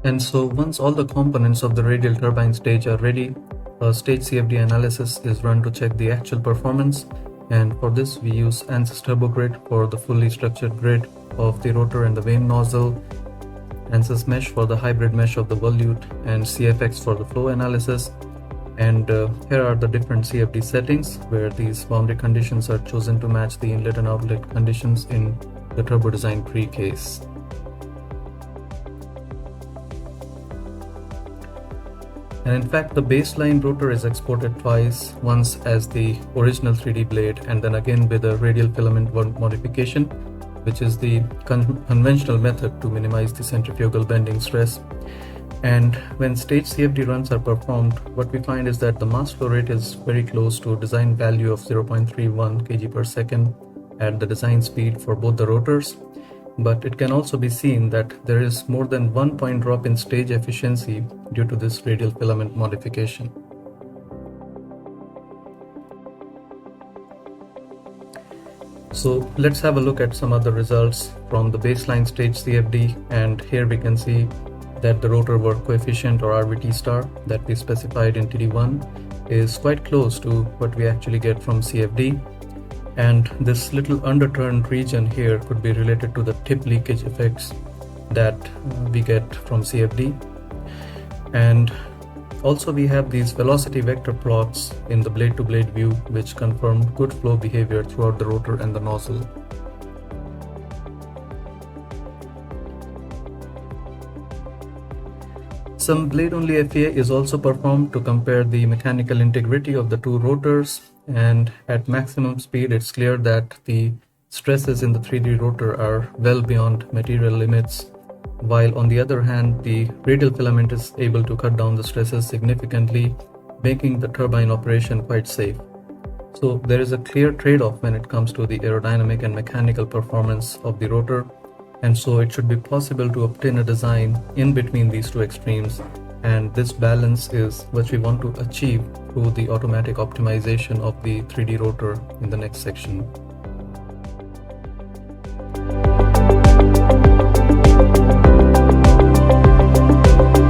And so once all the components of the radial turbine stage are ready, a stage CFD analysis is run to check the actual performance. And for this, we use ANSYS Turbo Grid for the fully structured grid of the rotor and the vane nozzle, ANSYS Mesh for the hybrid mesh of the volute, and CFX for the flow analysis. And here are the different CFD settings where these boundary conditions are chosen to match the inlet and outlet conditions in the turbo design tree case. And in fact, the baseline rotor is exported twice, once as the original 3D blade and then again with a radial filament modification, which is the conventional method to minimize the centrifugal bending stress. And when stage CFD runs are performed, what we find is that the mass flow rate is very close to a design value of 0.31 kg per second at the design speed for both the rotors. But it can also be seen that there is more than 1 point drop in stage efficiency due to this radial filament modification. So let's have a look at some other results from the baseline stage CFD, and here we can see that the rotor work coefficient or RVT star that we specified in TD1 is quite close to what we actually get from CFD. And this little underturned region here could be related to the tip leakage effects that we get from CFD. And also we have these velocity vector plots in the blade to blade view which confirm good flow behavior throughout the rotor and the nozzle. Some blade-only FEA is also performed to compare the mechanical integrity of the two rotors, and at maximum speed it's clear that the stresses in the 3D rotor are well beyond material limits, while on the other hand the radial filament is able to cut down the stresses significantly, making the turbine operation quite safe. So there is a clear trade-off when it comes to the aerodynamic and mechanical performance of the rotor. And so it should be possible to obtain a design in between these two extremes, and this balance is what we want to achieve through the automatic optimization of the 3D rotor in the next section.